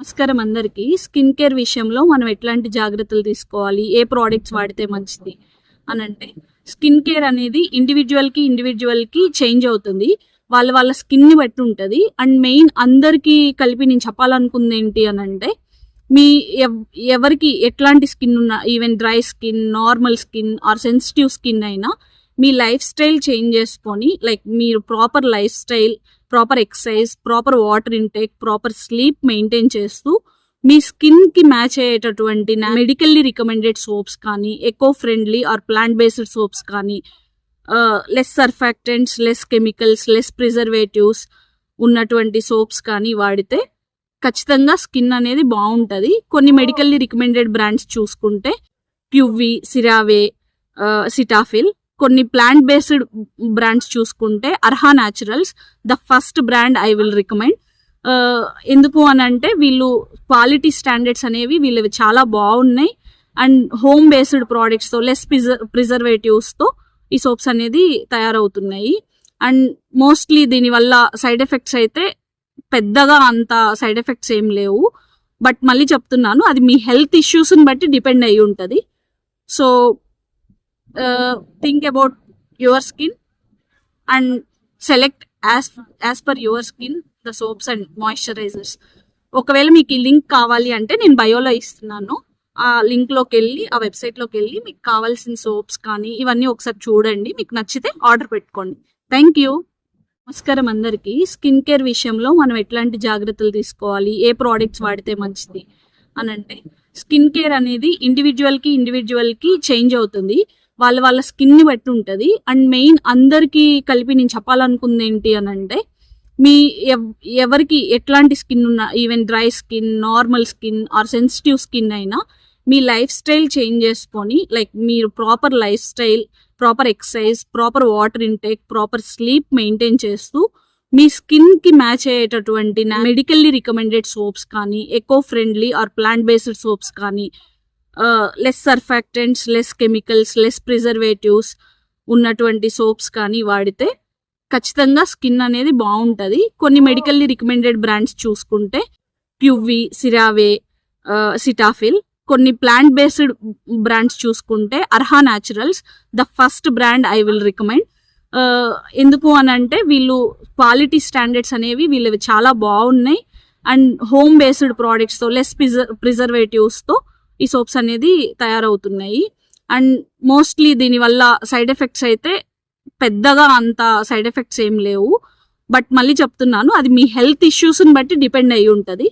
నమస్కారం అందరికీ. Skin care విషయంలో మనం ఎట్లాంటి జాగ్రత్తలు తీసుకోవాలి, ఏ ప్రోడక్ట్స్ వాడితే మంచిది అని అంటే, స్కిన్ కేర్ అనేది ఇండివిజువల్కి చేంజ్ అవుతుంది. వాళ్ళ స్కిన్ని బట్టి ఉంటుంది. అండ్ మెయిన్ అందరికీ కలిపి నేను చెప్పాలనుకుంది ఏంటి అని అంటే, మీ ఎవరికి ఎట్లాంటి స్కిన్ ఉన్నా, even dry skin, normal skin or sensitive skin అయినా, మీ లైఫ్ స్టైల్ చేంజ్ చేసుకొని, లైక్ మీరు proper lifestyle, proper exercise, proper water intake, proper sleep maintain చేస్తూ మీ స్కిన్ కి మ్యాచ్ అయ్యేటటువంటి మెడికల్లీ రికమెండెడ్ సోప్స్ కానీ, eco friendly or plant based soaps కానీ, less surfactants, less chemicals, less preservatives ఉన్నటువంటి soaps కానీ వాడితే ఖచ్చితంగా స్కిన్ అనేది బాగుంటుంది. కొన్ని మెడికల్లీ రికమెండెడ్ బ్రాండ్స్ చూసుకుంటే క్యూవి, సిరావే, సిటాఫిల్. కొన్ని ప్లాంట్ బేస్డ్ బ్రాండ్స్ చూసుకుంటే Arha naturals the first brand I will recommend. ఎందుకు అని అంటే, వీళ్ళు క్వాలిటీ స్టాండర్డ్స్ అనేవి వీళ్ళవి చాలా బాగున్నాయి. అండ్ హోమ్ బేస్డ్ ప్రోడక్ట్స్తో, లెస్ ప్రిజర్వేటివ్స్తో ఈ సోప్స్ అనేది తయారవుతున్నాయి. అండ్ మోస్ట్లీ దీనివల్ల సైడ్ ఎఫెక్ట్స్ అయితే పెద్దగా అంత సైడ్ ఎఫెక్ట్స్ ఏం లేవు. బట్ మళ్ళీ చెప్తున్నాను, అది మీ హెల్త్ ఇష్యూస్ని బట్టి డిపెండ్ అయి ఉంటుంది. So think about your skin and select as per your skin the soaps and moisturizers. ఒకవేళ మీకు ఈ లింక్ కావాలి అంటే నేను బయోలో ఇస్తున్నాను. ఆ లింక్లోకి వెళ్ళి, ఆ వెబ్సైట్లోకి వెళ్ళి మీకు కావాల్సిన సోప్స్ కానీ ఇవన్నీ ఒకసారి చూడండి. మీకు నచ్చితే ఆర్డర్ పెట్టుకోండి. Thank you. నమస్కారం అందరికీ. స్కిన్ కేర్ విషయంలో మనం ఎట్లాంటి జాగ్రత్తలు తీసుకోవాలి, ఏ ప్రోడక్ట్స్ వాడితే మంచిది అని అంటే, స్కిన్ కేర్ అనేది ఇండివిజువల్కి చేంజ్ అవుతుంది. వాళ్ళ స్కిన్ని బట్టి ఉంటుంది. అండ్ మెయిన్ అందరికీ కలిపి నేను చెప్పాలనుకుంది ఏంటి అని అంటే, మీ ఎవరికి ఎట్లాంటి స్కిన్ ఉన్నా, even dry skin, normal skin or sensitive skin అయినా, మీ లైఫ్ స్టైల్ చేంజ్ చేసుకొని, లైక్ మీరు proper lifestyle, proper exercise, proper water intake, proper sleep maintain చేస్తూ మీ స్కిన్ కి మ్యాచ్ అయ్యేటటువంటి మెడికల్లీ రికమెండెడ్ సోప్స్ కానీ, eco friendly or plant based soaps కానీ, less surfactants, less chemicals, less preservatives ఉన్నటువంటి soaps కానీ వాడితే ఖచ్చితంగా స్కిన్ అనేది బాగుంటుంది. కొన్ని మెడికల్లీ రికమెండెడ్ బ్రాండ్స్ చూసుకుంటే క్యూవి, సిరావే, సిటాఫిల్. కొన్ని ప్లాంట్ బేస్డ్ బ్రాండ్స్ చూసుకుంటే Arha naturals the first brand I will recommend. ఎందుకు అని అంటే, వీళ్ళు క్వాలిటీ స్టాండర్డ్స్ అనేవి వీళ్ళవి చాలా బాగున్నాయి. అండ్ హోమ్ బేస్డ్ ప్రోడక్ట్స్తో, లెస్ ప్రిజర్వేటివ్స్తో ఈ సోప్స్ అనేది తయారవుతున్నాయి. అండ్ మోస్ట్లీ దీనివల్ల సైడ్ ఎఫెక్ట్స్ అయితే పెద్దగా అంత సైడ్ ఎఫెక్ట్స్ ఏం లేవు. బట్ మళ్ళీ చెప్తున్నాను, అది మీ హెల్త్ ఇష్యూస్ని బట్టి డిపెండ్ అయి ఉంటుంది.